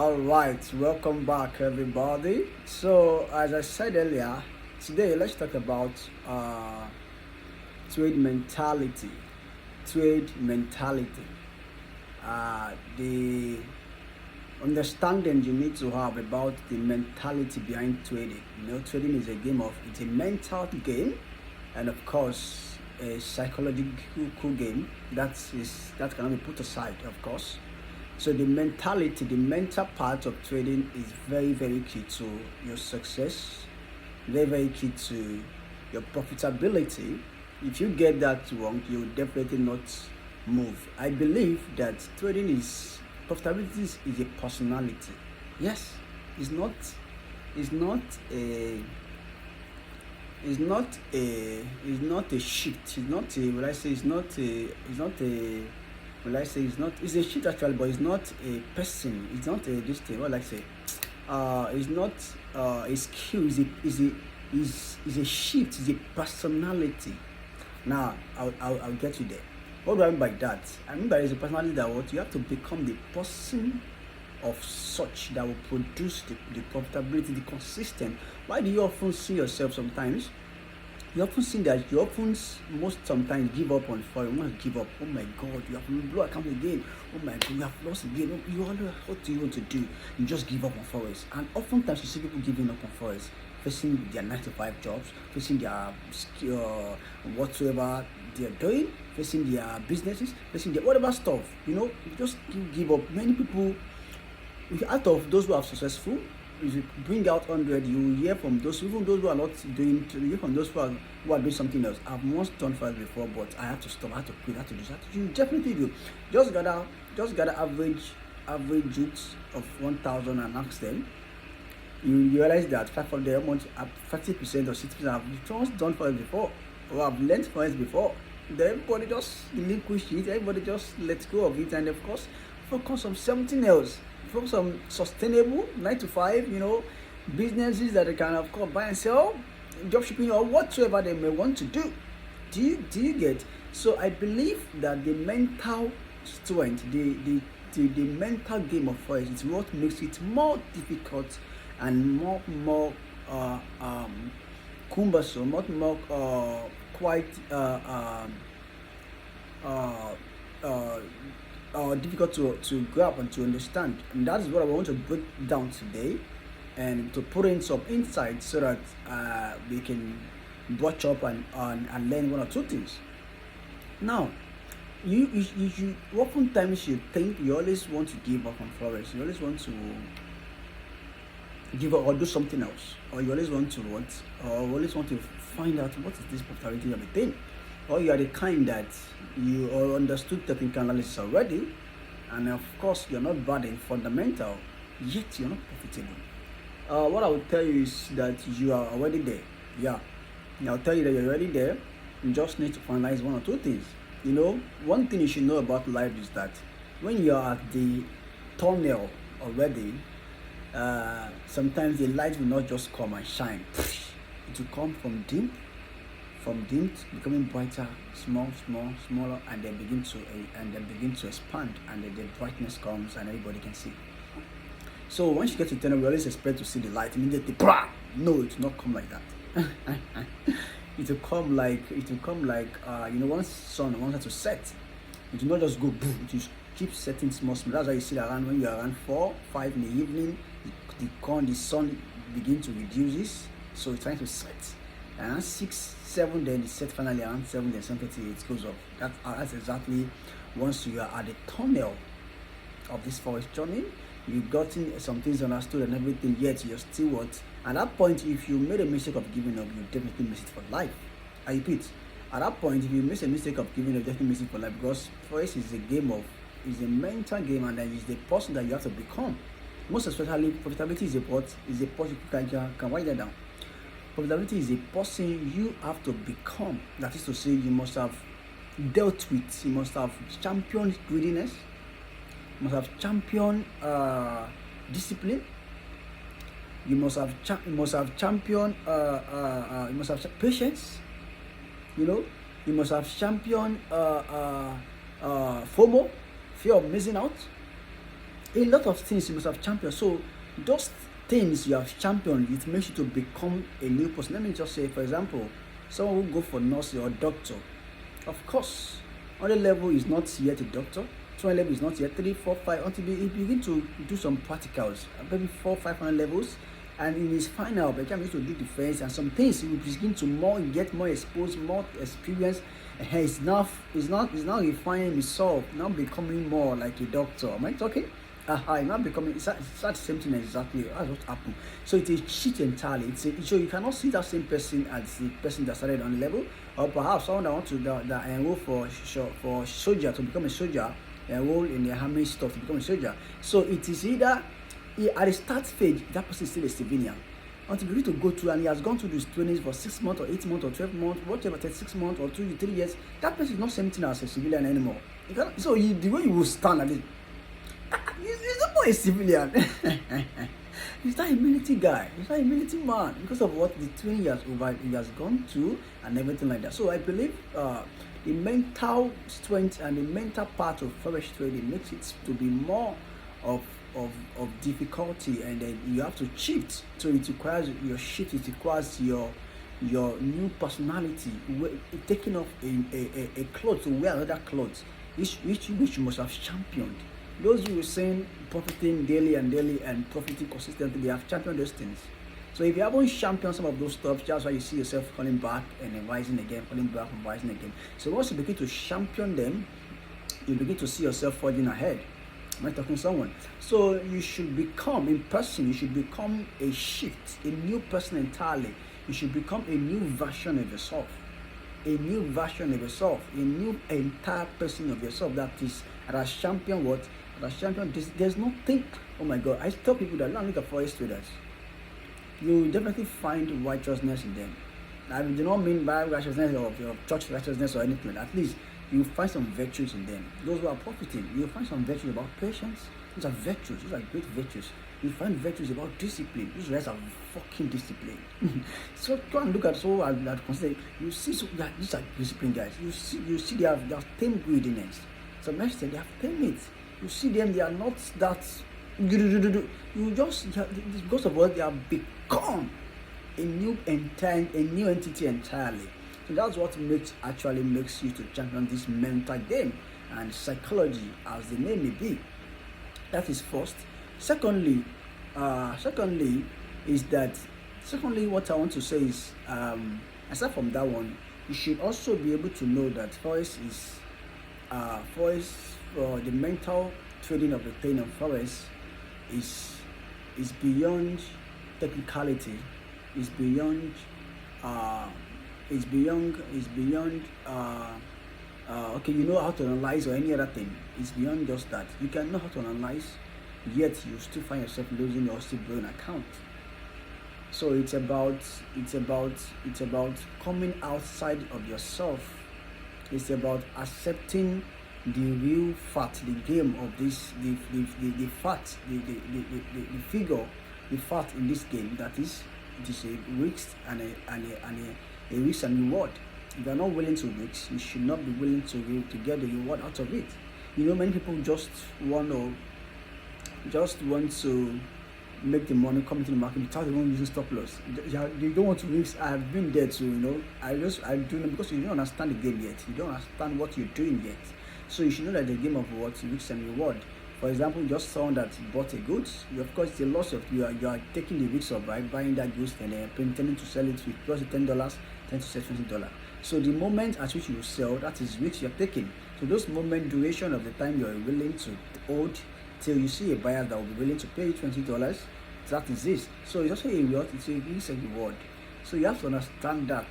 All right, welcome back, everybody. So, as I said earlier, today let's talk about trade mentality. Trade mentality. The understanding you need to have about the mentality behind trading. Trading is it's a mental game, and of course, a psychological game that cannot be put aside, of course. So the mentality, the mental part of trading is very, very key to your success, very, very key to your profitability. If you get that wrong, you will definitely not move. I believe that profitability is a personality. Yes, it's not a shift. It's a shift actually, but it's not a person. It's not a this thing. What I say? It's not a skill. It's a shift. It's a personality. Now I'll get you there. What do I mean by that? I mean by it's a personality that you have to become the person of such that will produce the profitability, the consistent. Why do you often see yourself sometimes? You often see that sometimes give up on forex. You want to give up. Oh my God, you have low account again. Oh my God, you have lost again. What do you want to do? You just give up on forex. And oftentimes you see people giving up on forex, facing their 9-to-5 jobs, facing their whatsoever they're doing, facing their businesses, facing their whatever stuff. You just give up. Many people, out of those who are successful, if you bring out 100, you hear from those, even those who are not doing, you hear from those who are doing something else. I've once done forex before, but I have to stop, I have to quit, I have to do that. You definitely do. Just gather average youths of 1,000 and ask them. You realize that 500 almost 50% or 60% have just done forex before, or have learned forex before. Then everybody just relinquish it, everybody just let go of it, and of course focus on something else. Focus on sustainable 9-to-5, businesses that they can of course buy and sell, dropshipping or whatsoever they may want to do. Do you get? So I believe that the mental strength, the mental game of forex is what makes it more difficult and more cumbersome, more quite difficult to grab and to understand. And that is what I want to break down today, and to put in some insights so that we can brush up and learn one or two things. Now, you oftentimes you think you always want to give up on forex. You always want to give up or do something else, or you always want to find out what is this profitability of a thing. Or you are the kind that you understood technical analysis already, and of course you're not bad in fundamental, yet you're not profitable. What I will tell you is that you are already there. Yeah, I'll tell you that you're already there. You just need to finalize one or two things. One thing you should know about life is that when you are at the tunnel already, sometimes the light will not just come and shine. It will come from dim, becoming brighter, smaller, and then begin to expand, and then the brightness comes and everybody can see. So once you get to tunnel, we always expect to see the light immediately. No, it will not come like that. It will come like once sun wants to set, it will not just go boom. It will keep setting small. That's why you see that when you are around 4, 5 in the evening, the sun begins to reduce, so it's trying to set. Around 6, 7, then it set finally around 7, then 7:30 it goes off. That's exactly once you are at the tunnel of this forest journey. You've gotten some things understood and everything, yet you're still what? At that point, if you made a mistake of giving up, you definitely miss it for life. I repeat, at that point, if you miss a mistake of giving up, you definitely miss it for life, because forest is a mental game, and then it's the person that you have to become. Most especially, profitability is a person you can write that down. Profitability is a person you have to become. That is to say, you must have dealt with, you must have championed greediness, you must have championed discipline, you must have championed you must have patience, you must have championed FOMO, fear of missing out. A lot of things you must have championed. So those things you have championed, it makes you to become a new person. Let me just say, for example, someone who go for nurse or doctor, of course, on the level is not yet a doctor. 200 level is not yet 3, 4, 5 until you begin to do some practicals, maybe 400-500 levels, and in his final by the time he to do defense and some things, he will begin to get more exposed, more experience, and he's now refining himself, now becoming more like a doctor. Am I talking? Now becoming it's not the same thing exactly. That's what happened. So it is cheat entirely. So you cannot see that same person as the person that started on the level, or perhaps someone that wants to that enroll for soldier to become a soldier, enroll in the army stuff to become a soldier. So it is either at the start stage that person is still a civilian until you need to go through, and he has gone through this trainings for 6 months or 8 months or 12 months, whatever, 36 months or 2 to 3 years. That person is not same thing as a civilian anymore. So the way you will stand at it, he's not a civilian. He's not a military guy. He's not a military man because of what the 20 years over he has gone through and everything like that. So I believe the mental strength and the mental part of forex trading makes it to be more of difficulty, and then you have to shift. So it requires your shift. It requires your new personality, taking off a clothes to wear another clothes, which you must have championed. Those who are saying profiting daily and profiting consistently, they have championed those things. So if you haven't championed some of those stuff, that's why you see yourself falling back and then rising again, falling back and rising again. So once you begin to champion them, you begin to see yourself forging ahead. Am I talking to someone? So you should become, in person, you should become a shift, a new person entirely. You should become a new version of yourself. A new version of yourself, a new entire person of yourself that has championed what? That has championed this. There's nothing, oh my God, I tell people that look at forex traders. You will definitely find righteousness in them. I do not mean by righteousness of your church righteousness or anything. At least you find some virtues in them. Those who are profiting, you find some virtues about patience. These are virtues. These are great virtues. You find virtues about discipline. These guys are fucking disciplined. So go and look at that consider. You see that these are disciplined guys. You see they have 10 greediness. Some guys say they have 10 mates. You see them, they are not that. You just because of what they have become a new entity entirely. So that's what actually makes you to champion this mental game and psychology, as the name may be. That is first. Secondly, what I want to say is, aside from that one, you should also be able to know that forex is the mental trading of the thing of forex is beyond technicality, is beyond okay, you know how to analyze or any other thing. It's beyond just that. You can know how to analyze, yet you still find yourself losing your still blowing account. So it's about coming outside of yourself. It's about accepting the real fact, the game of this, the fact, the figure, the fact in this game, that is, it is a risk and a risk and reward. If you are not willing to risk, you should not be willing to get the reward out of it. You know, many people just want to make the money come into the market without even using stop loss. They don't want to risk. I've been there too, you know. I do know, because you don't understand the game yet. You don't understand what you're doing yet. So you should know that the game of what risk and reward. For example, just someone that bought a goods, of course it's a loss of you are taking the risk of buying that goods and intending to sell it with plus $10, $10 to $20. So the moment at which you sell, that is risk you're taking. So those moment duration of the time you're willing to hold till you see a buyer that will be willing to pay you $20, that is this. So it's also a reward, it's a risk and reward. So you have to understand that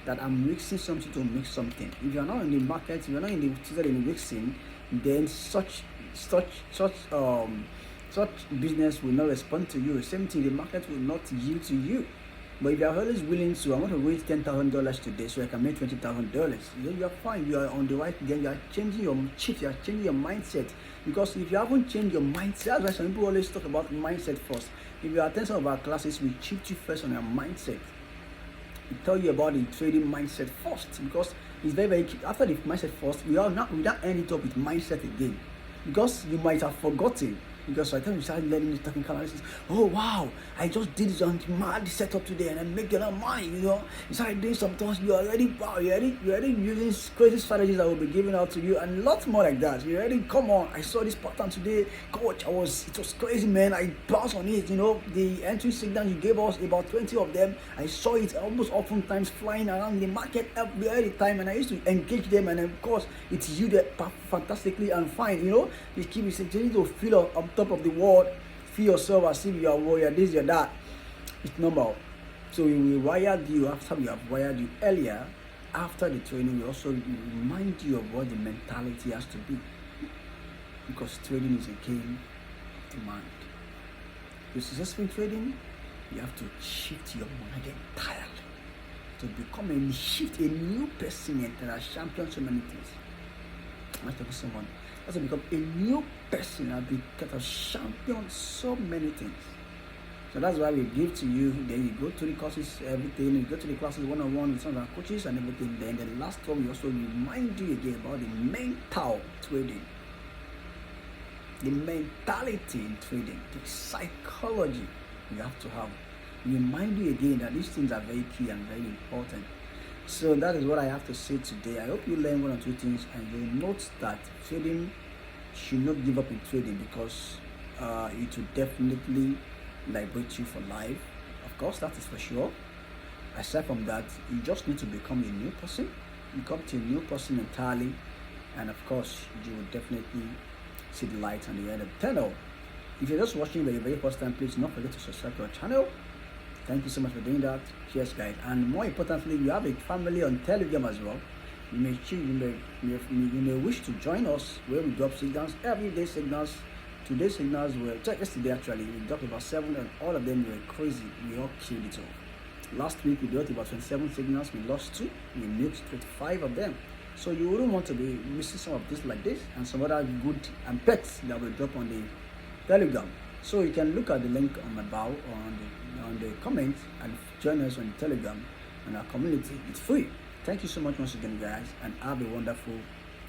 I'm mixing something to make something. If you're not in the market, if you're not in the mixing, then such business will not respond to you. Same thing, the market will not yield to you. But if you are always willing to, I want to raise $10,000 today so I can make $20,000, then you are fine. You are on the right again. You are changing your you are changing your mindset. Because if you haven't changed your mindset, that's why some people always talk about mindset first. If you attend some of our classes, we shift you first on your mindset. We tell you about the trading mindset first, because it's very key. After the mindset first, we don't end it up with mindset again, because you might have forgotten Because by the time you start learning the technical analysis, oh wow, I just did this mad setup today and I'm making a lot of money, you know. You start doing some things, you're already using crazy strategies that will be given out to you and lots more like that. You already, come on, I saw this pattern today, coach, it was crazy, man. I bounced on it, you know. The entry signal you gave us, about 20 of them, I saw it almost oftentimes flying around the market every time, and I used to engage them, and of course it's you that fantastically and fine, you know. You keep saying to feel on top of the world, feel yourself as if you are warrior, this, you're that. It's normal. So we wired you after we have wired you earlier. After the training, we also remind you of what the mentality has to be, because trading is a game of the mind. To successful trading, you have to shift your mind entirely to become a new person and a champion so many things. I talk to someone. That's to become a new person and become a champion so many things. So that's why we give to you. Then you go to the courses, everything. You go to the classes one-on-one with some of our coaches and everything. Then the last one, we also remind you again about the mental trading, the mentality in trading, the psychology you have to have. We remind you again that these things are very key and very important. So that is what I have to say today. I hope you learn one or two things and you note that trading, should not give up in trading, because it will definitely liberate you for life. Of course, that is for sure. Aside from that, you just need to become a new person. Become a new person entirely, and of course, you will definitely see the light on the end of the tunnel. If you're just watching for the very first time, please do not forget to subscribe to our channel. Thank you so much for doing that. Cheers, guys. And more importantly, you have a family on Telegram as well. You may wish to join us, where we drop signals, everyday signals. Today's signals were yesterday actually. We dropped about 7, and all of them were crazy. We all killed it all. Last week we dropped about 27 signals. We lost 2. We milked 25 of them. So you wouldn't want to be missing some of this like this and some other good and pets that will drop on the Telegram. So you can look at the link on my bio or on the comments and join us on the Telegram and our community. It's free. Thank you so much once again, guys, and have a wonderful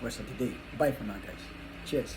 rest of the day. Bye for now, guys. Cheers.